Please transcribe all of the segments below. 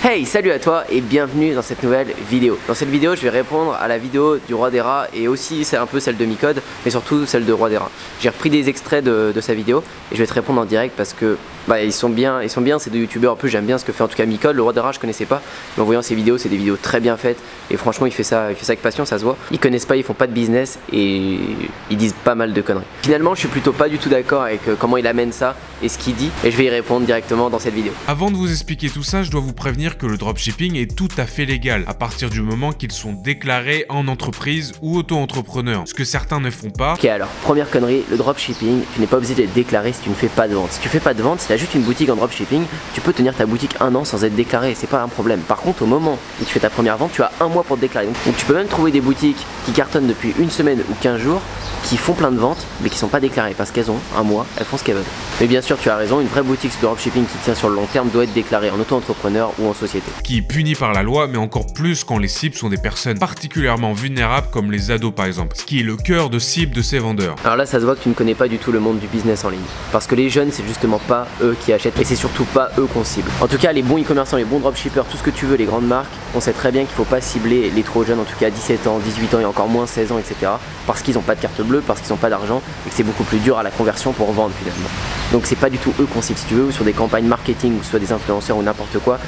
Hey, salut à toi et bienvenue dans cette nouvelle vidéo. Dans cette vidéo, je vais répondre à la vidéo du Roi des Rats et aussi c'est un peu celle de Micode, mais surtout celle de Roi des Rats. J'ai repris des extraits de sa vidéo et je vais te répondre en direct parce que ils sont bien ces deux youtubeurs. En plus, j'aime bien ce que fait en tout cas Micode. Le Roi des Rats, je connaissais pas, mais en voyant ses vidéos, c'est des vidéos très bien faites et franchement, il fait ça avec passion, ça se voit. Ils connaissent pas, ils font pas de business et ils disent pas mal de conneries. Finalement, je suis plutôt pas du tout d'accord avec comment il amène ça et ce qu'il dit et je vais y répondre directement dans cette vidéo. Avant de vous expliquer tout ça, je dois vous prévenir que le dropshipping est tout à fait légal à partir du moment qu'ils sont déclarés en entreprise ou auto-entrepreneur, ce que certains ne font pas. Ok, alors première connerie, le dropshipping, tu n'es pas obligé d'être déclaré si tu ne fais pas de vente. Si tu fais pas de vente, si tu as juste une boutique en dropshipping, tu peux tenir ta boutique un an sans être déclaré, c'est pas un problème. Par contre, au moment où tu fais ta première vente, tu as un mois pour te déclarer. Donc tu peux même trouver des boutiques qui cartonnent depuis une semaine ou 15 jours, qui font plein de ventes mais qui sont pas déclarées parce qu'elles ont un mois, elles font ce qu'elles veulent. Mais bien sûr, tu as raison, une vraie boutique de dropshipping qui tient sur le long terme doit être déclarée en auto-entrepreneur ou en société. Qui est puni par la loi, mais encore plus quand les cibles sont des personnes particulièrement vulnérables comme les ados par exemple, ce qui est le cœur de cible de ces vendeurs. Alors là, ça se voit que tu ne connais pas du tout le monde du business en ligne. Parce que les jeunes, c'est justement pas eux qui achètent et c'est surtout pas eux qu'on cible. En tout cas, les bons e-commerçants, les bons dropshippers, tout ce que tu veux, les grandes marques, on sait très bien qu'il faut pas cibler les trop jeunes, en tout cas 17 ans, 18 ans et encore moins 16 ans, etc. Parce qu'ils n'ont pas de carte bleue, parce qu'ils n'ont pas d'argent et que c'est beaucoup plus dur à la conversion pour vendre finalement. Donc c'est pas du tout eux qu'on cible si tu veux, ou sur des campagnes marketing ou soit des influenceurs ou n'importe quoi.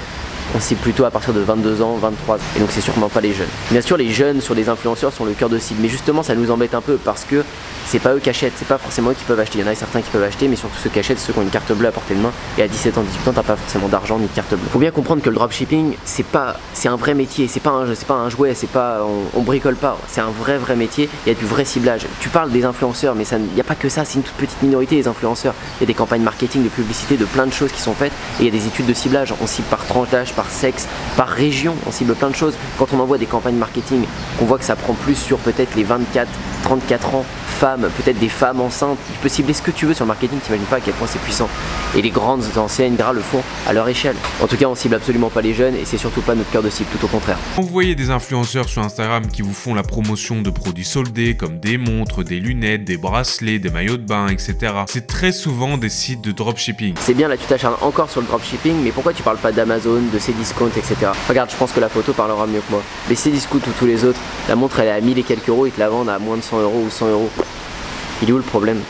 On cible plutôt à partir de 22 ans, 23 ans. Et donc c'est sûrement pas les jeunes. Bien sûr, les jeunes sur les influenceurs sont le cœur de cible. Mais justement, ça nous embête un peu parce que c'est pas eux qui achètent. C'est pas forcément eux qui peuvent acheter. Il y en a certains qui peuvent acheter, mais surtout ceux qui achètent, ceux qui ont une carte bleue à portée de main. Et à 17 ans, 18 ans, t'as pas forcément d'argent ni de carte bleue. Faut bien comprendre que le dropshipping, c'est un vrai métier. C'est pas un jouet. C'est pas, on bricole pas. C'est un vrai métier. Il y a du vrai ciblage. Tu parles des influenceurs, mais il n'y a pas que ça. C'est une toute petite minorité les influenceurs. Il y a des campagnes marketing, de publicité, de plein de choses qui sont faites. Et il y a des études de ciblage. On cible par tranche d'âge, par sexe, par région, on cible plein de choses. Quand on envoie des campagnes marketing, on voit que ça prend plus sur peut-être les 24-34 ans, femmes, peut-être des femmes enceintes. Tu peux cibler ce que tu veux sur le marketing, t'imagines pas à quel point c'est puissant. Et les grandes enseignes gras le font à leur échelle. En tout cas, on cible absolument pas les jeunes et c'est surtout pas notre cœur de cible, tout au contraire. Quand vous voyez des influenceurs sur Instagram qui vous font la promotion de produits soldés comme des montres, des lunettes, des bracelets, des maillots de bain, etc. C'est très souvent des sites de dropshipping. C'est bien, là tu t'acharnes encore sur le dropshipping, mais pourquoi tu parles pas d'Amazon, de Cdiscount, etc. Regarde, je pense que la photo parlera mieux que moi. Les Cdiscount ou tous les autres, la montre elle est à 1000 et quelques euros, ils te la vendent à moins de 100 euros ou 100 euros. Il est où le problème?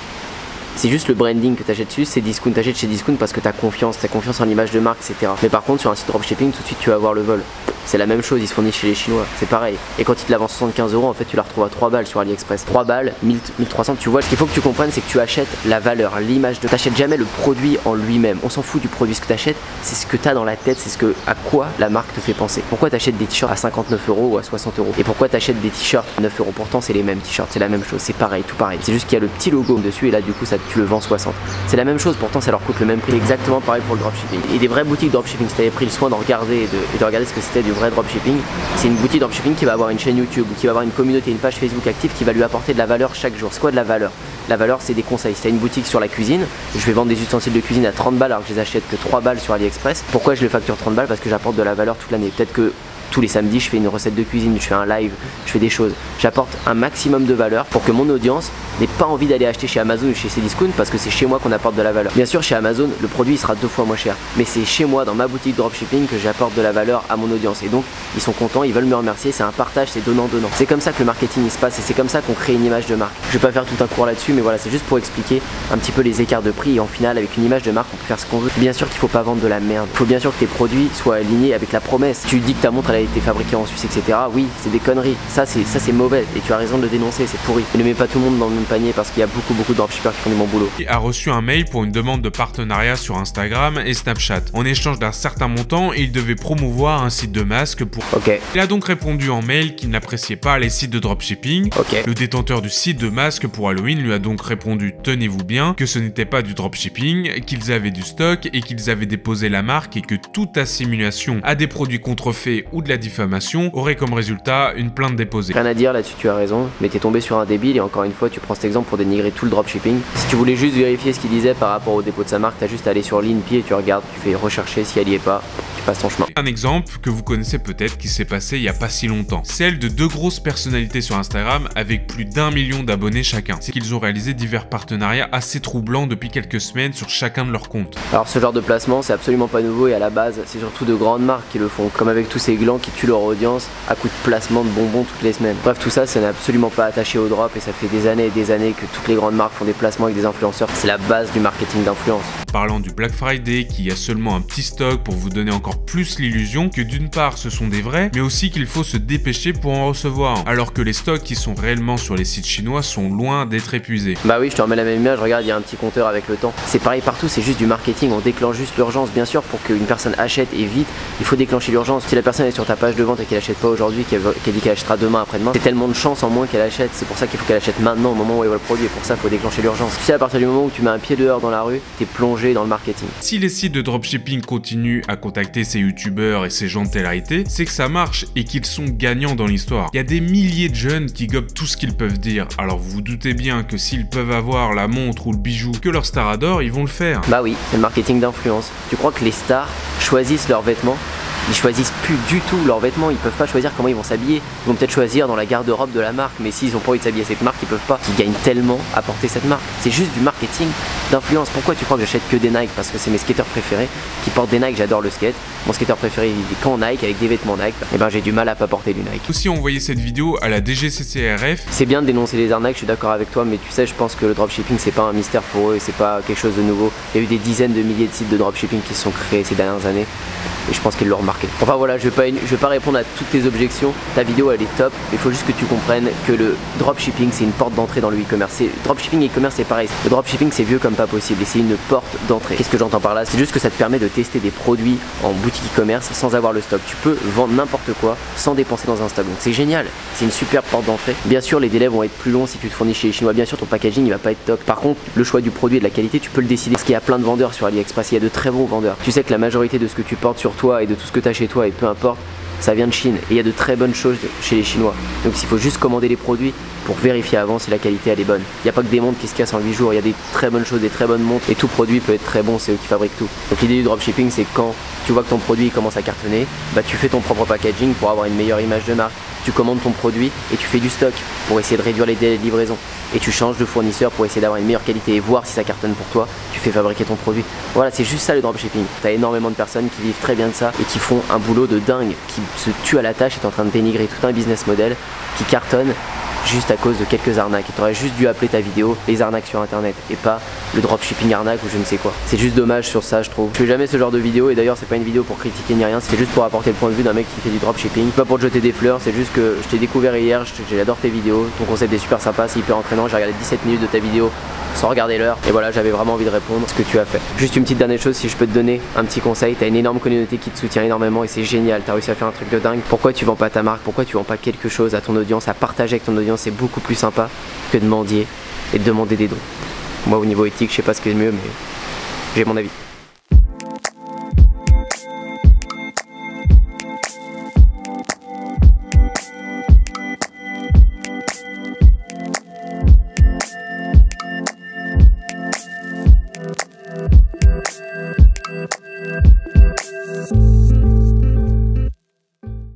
C'est juste le branding que tu achètes dessus, c'est Discount, tu achètes chez Discount parce que tu as confiance en l'image de marque, etc. Mais par contre, sur un site dropshipping, tout de suite tu vas avoir le vol. C'est la même chose, ils se fournissent chez les Chinois, c'est pareil. Et quand ils te la vendent 75 euros, en fait, tu la retrouves à 3 balles sur AliExpress. 3 balles, 1300, tu vois. Ce qu'il faut que tu comprennes, c'est que tu achètes la valeur, l'image de. T'achètes jamais le produit en lui-même. On s'en fout du produit. Ce que tu achètes, c'est ce que tu as dans la tête, c'est à quoi la marque te fait penser. Pourquoi tu achètes des t-shirts à 59 euros ou à 60 euros? Et pourquoi tu achètes des t-shirts à 9 euros? Pourtant, c'est les mêmes t-shirts, c'est la même chose, c'est pareil, tout pareil. C'est juste qu'il y a le petit logo dessus et là, du coup, ça, tu le vends 60. C'est la même chose, pourtant, ça leur coûte le même prix. Exactement pareil pour le dropshipping. Et des vraies boutiques dropshipping, si tu avais pris le soin de regarder et de regarder ce que c'était du vrai dropshipping, c'est une boutique dropshipping qui va avoir une chaîne YouTube ou qui va avoir une communauté, une page Facebook active qui va lui apporter de la valeur chaque jour. C'est quoi de la valeur? La valeur, c'est des conseils. Si tu as une boutique sur la cuisine, je vais vendre des ustensiles de cuisine à 30 balles alors que je les achète que 3 balles sur AliExpress. Pourquoi je les facture 30 balles? Parce que j'apporte de la valeur toute l'année. Peut-être que tous les samedis, je fais une recette de cuisine, je fais un live, je fais des choses. J'apporte un maximum de valeur pour que mon audience n'ait pas envie d'aller acheter chez Amazon ou chez Cdiscount parce que c'est chez moi qu'on apporte de la valeur. Bien sûr, chez Amazon, le produit il sera 2 fois moins cher. Mais c'est chez moi, dans ma boutique dropshipping, que j'apporte de la valeur à mon audience. Et donc, ils sont contents, ils veulent me remercier. C'est un partage, c'est donnant-donnant. C'est comme ça que le marketing il se passe et c'est comme ça qu'on crée une image de marque. Je vais pas faire tout un cours là-dessus, mais voilà, c'est juste pour expliquer un petit peu les écarts de prix. Et en final, avec une image de marque, on peut faire ce qu'on veut. Bien sûr qu'il faut pas vendre de la merde. Il faut bien sûr que tes produits soient alignés avec la promesse. Tu dis que ta montre elle a été fabriquée en Suisse, etc. Oui, c'est des conneries. Ça c'est mauvais et tu as raison de le dénoncer, c'est pourri. Et ne mets pas tout le monde dans le même panier parce qu'il y a beaucoup de dropshippers qui font du bon boulot. Il a reçu un mail pour une demande de partenariat sur Instagram et Snapchat. En échange d'un certain montant, il devait promouvoir un site de masques pour... Ok. Il a donc répondu en mail qu'il n'appréciait pas les sites de dropshipping. Ok. Le détenteur du site de masques pour Halloween lui a donc répondu, tenez-vous bien, que ce n'était pas du dropshipping, qu'ils avaient du stock et qu'ils avaient déposé la marque et que toute assimilation à des produits contrefaits ou de la diffamation aurait comme résultat une plainte déposée. Rien à dire là-dessus, tu as raison, mais t'es tombé sur un débile et encore une fois tu prends cet exemple pour dénigrer tout le dropshipping. Si tu voulais juste vérifier ce qu'il disait par rapport au dépôt de sa marque, t'as juste à aller sur l'INPI et tu regardes, tu fais rechercher, si elle y est pas, tu passe ton chemin. Un exemple que vous connaissez peut-être qui s'est passé il y a pas si longtemps. Celle de deux grosses personnalités sur Instagram avec plus d'1 million d'abonnés chacun. C'est qu'ils ont réalisé divers partenariats assez troublants depuis quelques semaines sur chacun de leurs comptes. Alors ce genre de placement c'est absolument pas nouveau et à la base c'est surtout de grandes marques qui le font, comme avec tous ces glands qui tuent leur audience à coup de placement de bonbons toutes les semaines. Bref, tout ça n'est absolument pas attaché au drop et ça fait des années et des années que toutes les grandes marques font des placements avec des influenceurs. C'est la base du marketing d'influence. Parlant du Black Friday qui a seulement un petit stock pour vous donner encore plus l'illusion que d'une part ce sont des vrais, mais aussi qu'il faut se dépêcher pour en recevoir, alors que les stocks qui sont réellement sur les sites chinois sont loin d'être épuisés. Bah oui, je te remets la même image, regarde, il y a un petit compteur avec le temps. C'est pareil partout, c'est juste du marketing, on déclenche juste l'urgence. Bien sûr, pour qu'une personne achète et vite, il faut déclencher l'urgence. Si la personne est sur ta page de vente et qu'elle achète pas aujourd'hui, qu'elle dit qu'elle achètera demain, après-demain, c'est tellement de chance en moins qu'elle achète. C'est pour ça qu'il faut qu'elle achète maintenant, au moment où elle voit le produit, et pour ça il faut déclencher l'urgence. Tu sais, à partir du moment où tu mets un pied dehors dans la rue, t'es plongé dans le marketing. Si les sites de dropshipping continuent à contacter ces youtubeurs et ces gens de télé-réalité, c'est que ça marche et qu'ils sont gagnants dans l'histoire. Il y a des milliers de jeunes qui gobent tout ce qu'ils peuvent dire, alors vous vous doutez bien que s'ils peuvent avoir la montre ou le bijou que leur star adore, ils vont le faire. Bah oui, c'est le marketing d'influence. Tu crois que les stars choisissent leurs vêtements? Ils choisissent plus du tout leurs vêtements, ils peuvent pas choisir comment ils vont s'habiller. Ils vont peut-être choisir dans la garde-robe de la marque, mais s'ils ont pas envie de s'habiller cette marque, ils peuvent pas. Ils gagnent tellement à porter cette marque. C'est juste du marketing d'influence. Pourquoi tu crois que j'achète que des Nike? Parce que c'est mes skateurs préférés qui portent des Nike, j'adore le skate. Mon skateur préféré il est qu'en Nike avec des vêtements Nike. Et ben j'ai du mal à pas porter du Nike. Aussi envoyer cette vidéo à la DGCCRF. C'est bien de dénoncer les arnaques, je suis d'accord avec toi, mais tu sais, je pense que le dropshipping c'est pas un mystère pour eux et c'est pas quelque chose de nouveau. Il y a eu des dizaines de milliers de sites de dropshipping qui se sont créés ces dernières années. Et je pense qu'ils l'ont remarqué. Enfin voilà, je vais pas répondre à toutes tes objections. Ta vidéo elle est top, mais il faut juste que tu comprennes que le dropshipping c'est une porte d'entrée dans le e-commerce. Dropshipping et e-commerce c'est pareil. Le dropshipping c'est vieux comme pas possible et c'est une porte d'entrée. Qu'est-ce que j'entends par là? C'est juste que ça te permet de tester des produits en boutique e-commerce sans avoir le stock. Tu peux vendre n'importe quoi sans dépenser dans un stock. Donc c'est génial, c'est une super porte d'entrée. Bien sûr les délais vont être plus longs si tu te fournis chez les Chinois. Bien sûr ton packaging il va pas être top. Par contre le choix du produit et de la qualité tu peux le décider. Parce qu'il y a plein de vendeurs sur AliExpress, il y a de très bons vendeurs. Tu sais que la majorité de ce que tu portes sur toi et de tout ce que tu as chez toi et peu importe, ça vient de Chine et il y a de très bonnes choses chez les Chinois. Donc il faut juste commander les produits pour vérifier avant si la qualité elle est bonne. Il n'y a pas que des montres qui se cassent en 8 jours, il y a des très bonnes choses, des très bonnes montres et tout produit peut être très bon, c'est eux qui fabriquent tout. Donc l'idée du dropshipping c'est quand tu vois que ton produit commence à cartonner, bah tu fais ton propre packaging pour avoir une meilleure image de marque. Tu commandes ton produit et tu fais du stock pour essayer de réduire les délais de livraison. Et tu changes de fournisseur pour essayer d'avoir une meilleure qualité et voir si ça cartonne pour toi. Tu fais fabriquer ton produit. Voilà, c'est juste ça le dropshipping. Tu as énormément de personnes qui vivent très bien de ça et qui font un boulot de dingue, qui se tuent à la tâche et t'es en train de dénigrer tout un business model qui cartonne juste à cause de quelques arnaques. Et tu aurais juste dû appeler ta vidéo les arnaques sur internet et pas le dropshipping arnaque ou je ne sais quoi. C'est juste dommage sur ça je trouve. Je fais jamais ce genre de vidéo et d'ailleurs c'est pas une vidéo pour critiquer ni rien, c'est juste pour apporter le point de vue d'un mec qui fait du dropshipping. Pas pour te jeter des fleurs, c'est juste que je t'ai découvert hier, j'adore tes vidéos, ton concept est super sympa, c'est hyper entraînant, j'ai regardé 17 minutes de ta vidéo sans regarder l'heure et voilà j'avais vraiment envie de répondre à ce que tu as fait. Juste une petite dernière chose, si je peux te donner un petit conseil, t'as une énorme communauté qui te soutient énormément et c'est génial, t'as réussi à faire un truc de dingue. Pourquoi tu vends pas ta marque, pourquoi tu vends pas quelque chose à ton audience, à partager avec ton audience, c'est beaucoup plus sympa que de mendier et de demander des dons. Moi au niveau éthique je sais pas ce qui est le mieux mais j'ai mon avis.